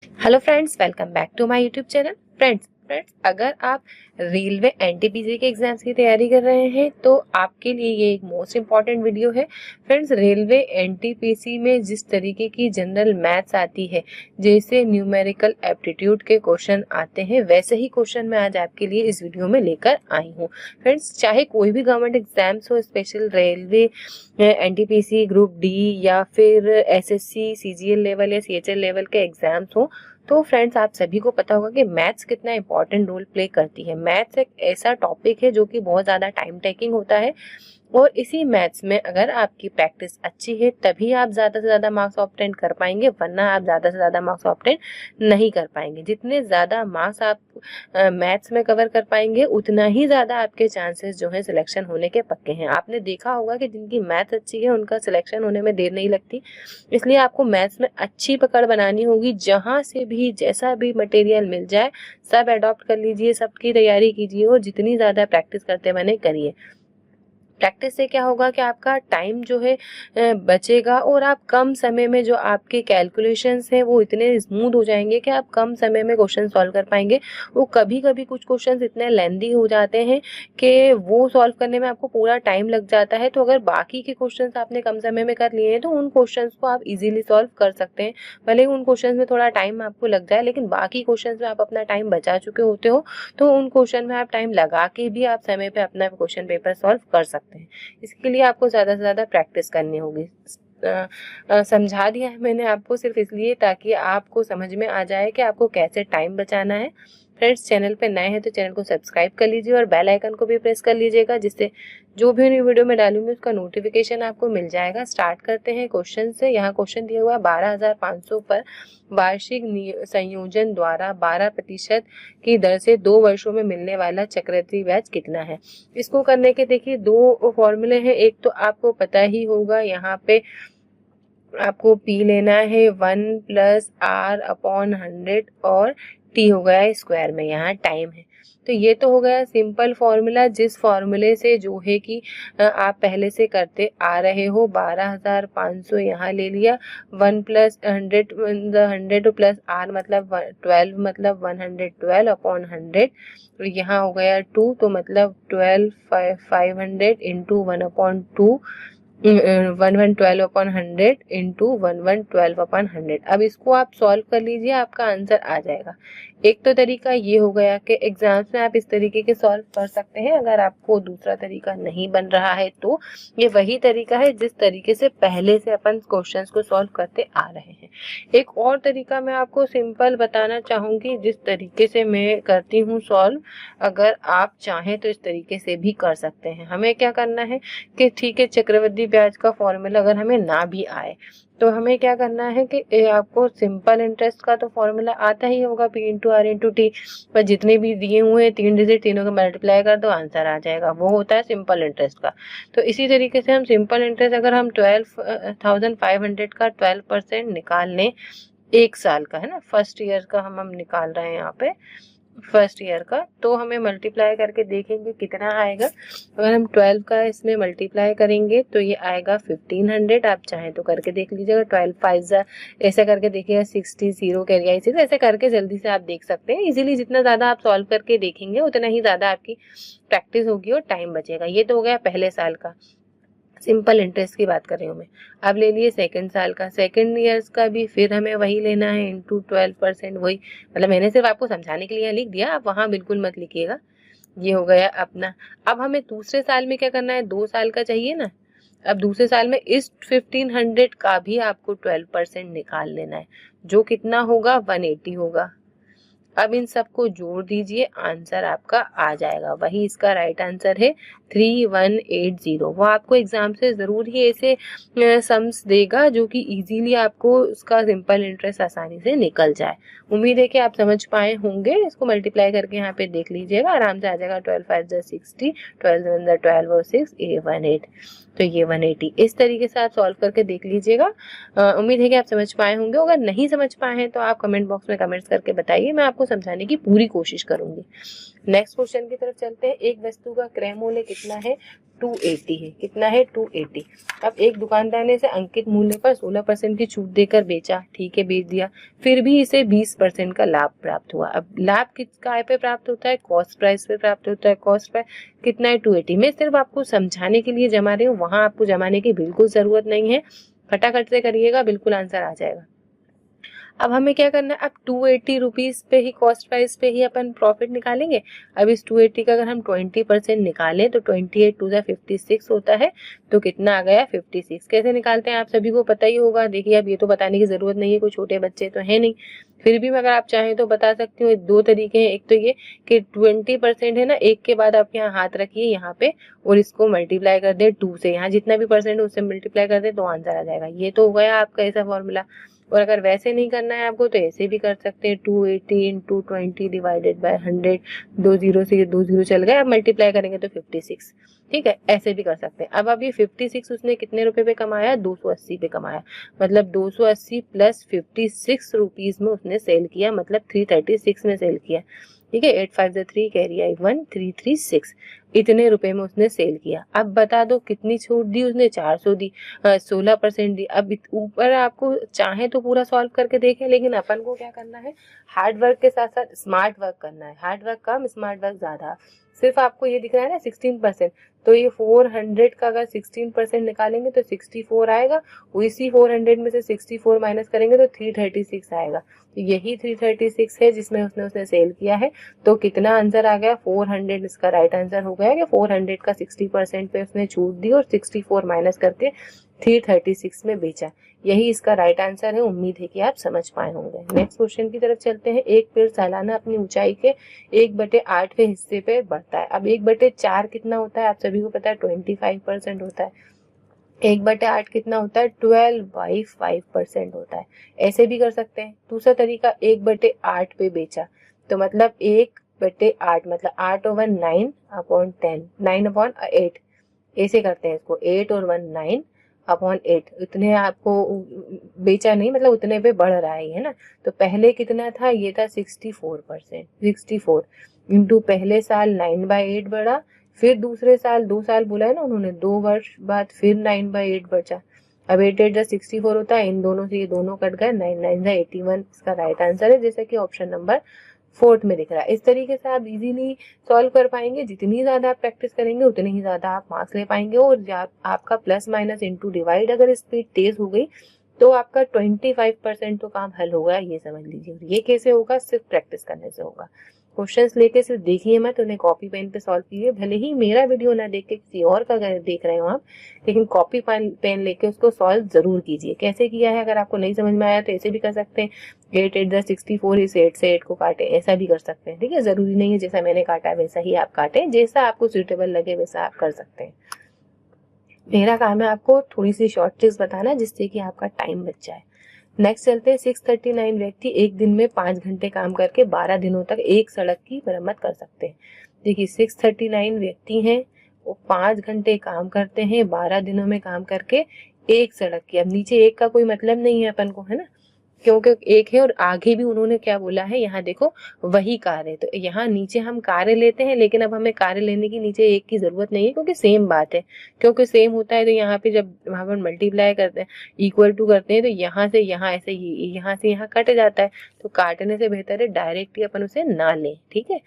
Hello friends, welcome back to my YouTube channel. Friends अगर आप railway NTPC के exams की तैयारी कर रहे हैं तो आपके लिए ये एक मोस्ट इम्पॉर्टेंट वीडियो है। फ्रेंड्स, रेलवे एनटीपीसी में जिस तरीके की जनरल मैथ्स आती है, जैसे न्यूमेरिकल एप्टीट्यूड के क्वेश्चन आते हैं, वैसे ही क्वेश्चन मैं आज आपके लिए इस वीडियो में लेकर आई हूँ। फ्रेंड्स, चाहे कोई भी गवर्नमेंट एग्जाम्स हो, special railway NTPC group D या फिर एसएससी सीजीएल लेवल या सीएचएल लेवल के एग्जाम्स हो, तो फ्रेंड्स आप सभी को पता होगा कि मैथ्स कितना इंपॉर्टेंट रोल प्ले करती है। मैथ्स एक ऐसा टॉपिक है जो कि बहुत ज़्यादा टाइम टेकिंग होता है, और इसी मैथ्स में अगर आपकी प्रैक्टिस अच्छी है तभी आप ज़्यादा से ज़्यादा मार्क्स ऑब्टेन कर पाएंगे, वरना आप ज़्यादा से ज़्यादा मार्क्स ऑब्टेन नहीं कर पाएंगे। जितने ज़्यादा मार्क्स आप मैथ्स में कवर कर पाएंगे, उतना ही ज़्यादा आपके चांसेस जो है सिलेक्शन होने के पक्के हैं। आपने देखा होगा कि जिनकी मैथ्स अच्छी है उनका सिलेक्शन होने में देर नहीं लगती। इसलिए आपको मैथ्स में अच्छी पकड़ बनानी होगी। जहाँ से भी जैसा भी मटेरियल मिल जाए सब अडॉप्ट कर लीजिए, सबकी तैयारी कीजिए और जितनी ज़्यादा प्रैक्टिस करते बने करिए। प्रैक्टिस से क्या होगा कि आपका टाइम जो है बचेगा, और आप कम समय में जो आपके कैलकुलेशंस हैं वो इतने स्मूथ हो जाएंगे कि आप कम समय में क्वेश्चन सॉल्व कर पाएंगे। वो कभी कभी कुछ क्वेश्चंस इतने लेंदी हो जाते हैं कि वो सॉल्व करने में आपको पूरा टाइम लग जाता है। तो अगर बाकी के क्वेश्चंस आपने कम समय में कर लिए हैं तो उन क्वेश्चंस को आप इजीली सॉल्व कर सकते हैं। भले ही उन क्वेश्चंस में थोड़ा टाइम आपको लग जाए, लेकिन बाकी क्वेश्चंस में आप अपना टाइम बचा चुके होते हो, तो उन क्वेश्चन में आप टाइम लगा के भी आप समय पे अपना क्वेश्चन पेपर सॉल्व कर सकते हैं। इसके लिए आपको ज़्यादा से ज़्यादा प्रैक्टिस करनी होगी। समझा दिया है मैंने आपको सिर्फ इसलिए ताकि आपको समझ में आ जाए कि आपको कैसे टाइम बचाना है। फ्रेंड्स, चैनल पे नए हैं तो चैनल को सब्सक्राइब कर लीजिए और बेल आइकन को भी प्रेस कर लीजिएगा, जिससे जो भी न्यू वीडियो मैं डालूंगी उसका नोटिफिकेशन आपको मिल जाएगा। स्टार्ट करते हैं क्वेश्चन से। यहाँ क्वेश्चन दिया हुआ है 12,500 पर वार्षिक संयोजन द्वारा 12% की दर से 2 वर्षों में मिलने वाला चक्रवृद्धि ब्याज कितना है। इसको करने के देखिए दो फॉर्मूले हैं। एक तो आपको पता ही होगा, यहाँ पे आपको P लेना है 1+R/100 और T हो गया स्क्वायर में, यहाँ टाइम है। तो ये तो हो गया सिंपल फॉर्मूला, जिस फॉर्मूले से जो है कि आप पहले से करते आ रहे हो। 12,500 यहाँ ले लिया, 1+100 100 प्लस R मतलब 12, मतलब 112/100। तो यहाँ हो गया 2, तो मतलब 12,500 इंटू 1/2, 1112/100 इंटू 1112/100। अब इसको आप सॉल्व कर लीजिए, आपका आंसर आ जाएगा। एक तो तरीका ये हो गया कि एग्जाम्स में आप इस तरीके के सॉल्व कर सकते हैं। अगर आपको दूसरा तरीका नहीं बन रहा है तो ये वही तरीका है जिस तरीके से पहले से अपन क्वेश्चंस को सॉल्व करते आ रहे हैं। एक और तरीका मैं आपको सिंपल बताना चाहूंगी, जिस तरीके से मैं करती हूँ सॉल्व। अगर आप चाहें तो इस तरीके से भी कर सकते हैं। हमें क्या करना है कि ठीक है, चक्रवृद्धि ब्याज का फॉर्मूला अगर हमें ना भी आए तो हमें क्या करना है कि आपको सिंपल इंटरेस्ट का तो फॉर्मूला आता ही होगा, P into R into T. पर जितने भी दिए हुए हैं 3 डिजिट, तीनों को मल्टीप्लाई कर दो, आंसर आ जाएगा। वो होता है सिंपल इंटरेस्ट का। तो इसी तरीके से हम सिंपल इंटरेस्ट, अगर हम 12,500 का 12% निकाल लें, 1 साल का है ना, फर्स्ट ईयर का हम निकाल रहे हैं यहाँ पे, फर्स्ट ईयर का, तो हमें मल्टीप्लाई करके देखेंगे कितना आएगा। अगर हम 12 का इसमें मल्टीप्लाई करेंगे तो ये आएगा 1500। आप चाहें तो करके देख लीजिएगा। 12 5 ऐसे करके देखिएगा, 60 0 कैरिया, इसी ऐसे करके जल्दी से आप देख सकते हैं इजीली। जितना ज़्यादा आप सॉल्व करके देखेंगे उतना ही ज़्यादा आपकी प्रैक्टिस होगी और टाइम बचेगा। ये तो हो गया पहले साल का, सिंपल इंटरेस्ट की बात कर रही हूँ मैं। अब ले लिए सेकंड साल का, सेकंड ईयर्स का भी फिर हमें वही लेना है, इंटू 12%। वही मतलब मैंने सिर्फ आपको समझाने के लिए लिख दिया, आप वहाँ बिल्कुल मत लिखिएगा। ये हो गया अपना। अब हमें दूसरे साल में क्या करना है, 2 साल का चाहिए ना। अब दूसरे साल में इस 1500 का भी आपको 12% निकाल लेना है, जो कितना होगा, 180 होगा। अब इन सबको जोड़ दीजिए, आंसर आपका आ जाएगा। वही इसका राइट आंसर है 3180। वो आपको एग्जाम से जरूर ही ऐसे सम्स देगा जो कि इजीली आपको उसका सिंपल इंटरेस्ट आसानी से निकल जाए। उम्मीद है कि आप समझ पाए होंगे। इसको मल्टीप्लाई करके यहाँ पे देख लीजिएगा, आराम से आ जाएगा। 12 5 60, 12 7 12 और 6 ये 18, तो ये 180। इस तरीके से आप सॉल्व करके देख लीजिएगा। उम्मीद है कि आप समझ पाए होंगे। अगर नहीं समझ पाए हैं तो आप कमेंट बॉक्स में कमेंट्स करके बताइए, मैं आपको समझाने की पूरी कोशिश करूंगी। नेक्स्ट क्वेश्चन की तरफ चलते हैं। एक वस्तु का क्रय मूल्य कितना है? 280 है। कितना है? 280। अब एक दुकानदार ने इसे अंकित मूल्य पर 16% की छूट देकर बेचा, ठीक है, बेच दिया, फिर भी इसे 20% का लाभ प्राप्त हुआ। अब लाभ किस काय पे प्राप्त होता है? कॉस्ट प्राइस पे प्राप्त होता है। कॉस्ट प्राइस कितना है? 280। मैं सिर्फ आपको समझाने के लिए जमा रही हूँ, वहां आपको जमाने की बिल्कुल जरूरत नहीं है, फटाफट से करिएगा, बिल्कुल आंसर आ जाएगा। अब हमें क्या करना है? अब 280 रुपीज पे ही, कॉस्ट प्राइस पे ही अपन प्रॉफिट निकालेंगे। अब इस 280 का अगर हम 20% निकालें तो 28 टू 56 होता है, तो कितना आ गया? 56। कैसे निकालते हैं आप सभी को पता ही होगा। देखिए अब ये तो बताने की जरूरत नहीं है, कोई छोटे बच्चे तो है नहीं, फिर भी मैं अगर आप चाहें तो बता सकती हूँ। दो तरीके हैं, एक तो ये कि 20% है ना, एक के बाद आप यहाँ हाथ रखिए यहाँ पे और इसको मल्टीप्लाई कर दे 2 से, यहाँ जितना भी परसेंट है उससे मल्टीप्लाई कर दे तो आंसर आ जाएगा। ये तो हो गया आपका ऐसा फॉर्मूला। और अगर वैसे नहीं करना है आपको तो ऐसे भी कर सकते हैं, 280 इंटू 20 डिवाइडेड बाय 100, 2 जीरो से ये 2 जीरो चल गए, अब मल्टीप्लाई करेंगे तो 56, ठीक है, ऐसे भी कर सकते हैं। अब ये 56 उसने कितने रुपए पे कमाया? 280 पे कमाया, मतलब 280 प्लस 56 रुपीज में उसने सेल किया, मतलब 336 में सेल किया, ठीक है। 8 5 3 कैरी आई 1, 336, इतने रुपए में उसने सेल किया। अब बता दो कितनी छूट दी उसने? 400 दी, 16% दी। अब ऊपर आपको चाहे तो पूरा सॉल्व करके देखें, लेकिन अपन को क्या करना है? हार्ड वर्क के साथ साथ स्मार्ट वर्क करना है। हार्ड वर्क कम, स्मार्ट वर्क ज्यादा। सिर्फ आपको ये दिख रहा है ना 16%, तो ये 400 का अगर 16% निकालेंगे तो 64 आएगा, इसी 400 में से 64 माइनस करेंगे तो 336 आएगा। तो यही 336 है जिसमें उसने सेल किया है। तो कितना आंसर आ गया? 400 इसका राइट आंसर हो गया कि 400 का 60% पे उसने छूट दी और 64 माइनस करके 336 में बेचा। यही इसका राइट आंसर है। उम्मीद है कि आप समझ पाए होंगे। नेक्स्ट क्वेश्चन की तरफ चलते हैं। एक पेड़ सालाना अपनी ऊंचाई के 1/8वें हिस्से पे बढ़ता है। अब 1/4 कितना होता है? आप सभी को पता है 25% होता है। 1/8 कितना होता है? 12/5% होता है। ऐसे भी कर सकते हैं। दूसरा तरीका, 1/8 पे बेचा, तो मतलब 1/8 मतलब 8 और 1 9/10, 9/8, ऐसे करते हैं इसको, 8 और 1 9/8, इतने आपको बेचा नहीं, मतलब उतने पे बढ़ रहा है ना। तो पहले कितना था? ये था 64%, 64 इंटू पहले साल 9/8 बढ़ा, फिर दूसरे साल, 2 साल बोला है ना उन्होंने, 2 वर्ष बाद फिर 9/8 बचा। अब 8 8 64 होता है, इन दोनों से ये दोनों कट गए, 9 9 81 इसका राइट आंसर है, जैसे कि ऑप्शन नंबर 4 में दिख रहा है। इस तरीके से आप इजीली सॉल्व कर पाएंगे। जितनी ज्यादा आप प्रैक्टिस करेंगे उतनी ही ज्यादा आप मार्क्स ले पाएंगे। और आपका प्लस माइनस इंटू डिवाइड अगर स्पीड तेज हो गई तो आपका 25% तो काम हल होगा, ये समझ लीजिए। ये कैसे होगा? सिर्फ प्रैक्टिस करने से होगा। क्वेश्चंस लेके सिर्फ देखिए मत, उन्हें कॉपी पेन पे सॉल्व कीजिए। भले ही मेरा वीडियो ना देख के किसी और का देख रहे हो आप, लेकिन कॉपी पेन लेके उसको सॉल्व जरूर कीजिए। कैसे किया है अगर आपको नहीं समझ में आया तो ऐसे भी कर सकते हैं, 8 8 64, इस 8 से 8 को काटे, ऐसा भी कर सकते हैं, ठीक है। जरूरी नहीं है जैसा मैंने काटा वैसा ही आप काटे, जैसा आपको सुटेबल लगे वैसा आप कर सकते हैं। मेरा काम है आपको थोड़ी सी शॉर्ट ट्रिक्स बताना जिससे कि आपका टाइम बच जाए। नेक्स्ट चलते हैं। 639 व्यक्ति एक दिन में 5 घंटे काम करके 12 दिनों तक एक सड़क की मरम्मत कर सकते हैं। देखिए 639 व्यक्ति हैं, वो 5 घंटे काम करते हैं, 12 दिनों में काम करके एक सड़क की। अब नीचे एक का कोई मतलब नहीं है अपन को, है ना, क्योंकि एक है और आगे भी उन्होंने क्या बोला है, यहाँ देखो वही कार्य। तो यहाँ नीचे हम कार्य लेते हैं, लेकिन अब हमें कार्य लेने की नीचे एक की जरूरत नहीं है, क्योंकि सेम बात है। क्योंकि सेम होता है तो यहाँ पे जब वहां पर मल्टीप्लाई करते हैं, इक्वल टू करते हैं, तो यहाँ से यहाँ ऐसे ही, यहाँ से यहाँ कट जाता है। तो काटने से बेहतर है डायरेक्ट ही अपन उसे ना लें, ठीक है,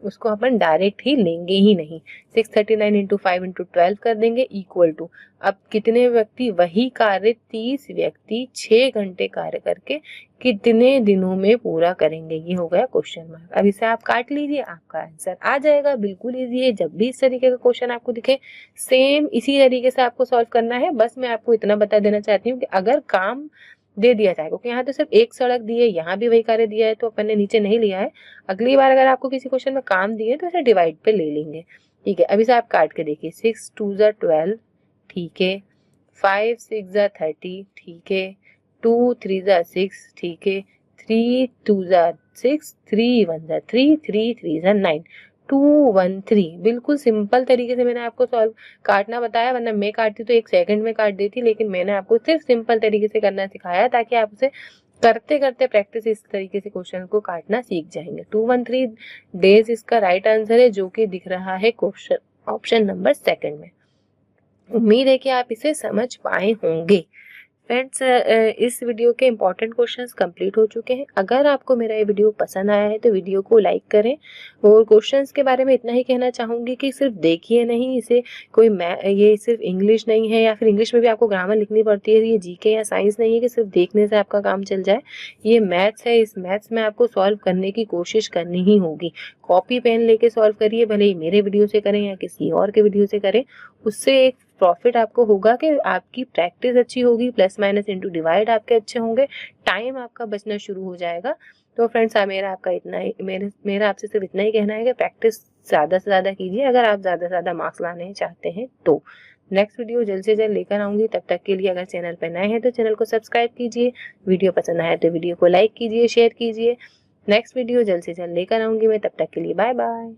उसको अपन डायरेक्ट ही लेंगे ही नहीं। 639 इंटू 5 इंटू 12 कर देंगे इक्वल टू, अब कितने व्यक्ति? वही कार्य 30 व्यक्ति 6 घंटे कार्य करके कितने दिनों में पूरा करेंगे? ये हो गया क्वेश्चन मार्क। अब इसे आप काट लीजिए, आपका आंसर आ जाएगा। बिल्कुल इजी है। जब भी इस तरीके का क्वेश्चन आपको दिखे, सेम इसी तरीके से आपको सॉल्व करना है। बस मैं आपको इतना बता देना चाहती हूँ कि अगर काम दे दिया जाए, क्योंकि यहाँ तो सिर्फ एक सड़क दी है, यहाँ भी वही कार्य दिया है, तो अपन ने नीचे नहीं लिया है। अगली बार अगर आपको किसी क्वेश्चन में काम दिए तो इसे डिवाइड पे ले लेंगे, ठीक है। अभी से आप काट के देखिए, 6 2 12, ठीक है, 5 6 30, ठीक है, 2 3 6, ठीक है, 3 2 6, 3 1 3, 3 3 9, 2 1 3। बिल्कुल सिंपल तरीके से मैंने आपको सॉल्व काटना बताया, वरना मैं काटती तो 1 सेकंड में काट देती, लेकिन मैंने आपको सिर्फ सिंपल तरीके से करना सिखाया ताकि आप उसे करते करते प्रैक्टिस इस तरीके से क्वेश्चन को काटना सीख जाएंगे। 213 डेज इसका राइट आंसर है, जो कि दिख रहा है क्वेश्चन ऑप्शन नंबर 2 में। उम्मीद है कि आप इसे समझ पाए होंगे। फ्रेंड्स, इस वीडियो के इंपॉर्टेंट क्वेश्चंस कंप्लीट हो चुके हैं। अगर आपको मेरा ये वीडियो पसंद आया है तो वीडियो को लाइक करें, और क्वेश्चंस के बारे में इतना ही कहना चाहूँगी कि सिर्फ देखिए नहीं इसे, ये सिर्फ इंग्लिश नहीं है, या फिर इंग्लिश में भी आपको ग्रामर लिखनी पड़ती है। ये जीके या साइंस नहीं है कि सिर्फ देखने से आपका काम चल जाए। ये मैथ्स है, इस मैथ्स में आपको सॉल्व करने की कोशिश करनी ही होगी। कॉपी पेन लेके सॉल्व करिए, भले ही मेरे वीडियो से करें या किसी और के वीडियो से करें। उससे एक प्रॉफिट आपको होगा कि आपकी प्रैक्टिस अच्छी होगी, प्लस माइनस इंटू डिवाइड आपके अच्छे होंगे, टाइम आपका बचना शुरू हो जाएगा। तो फ्रेंड्स, मेरा आपसे सिर्फ इतना ही कहना है कि प्रैक्टिस ज़्यादा से ज़्यादा कीजिए, अगर आप ज़्यादा से ज़्यादा मार्क्स लाने चाहते हैं तो। नेक्स्ट वीडियो जल्द से जल्द लेकर आऊँगी। तब तक के लिए अगर चैनल पर नए हैं तो चैनल को सब्सक्राइब कीजिए, वीडियो पसंद आया तो वीडियो को लाइक कीजिए, शेयर कीजिए। नेक्स्ट वीडियो जल्द से जल्द लेकर आऊँगी मैं, तब तक के लिए बाय बाय।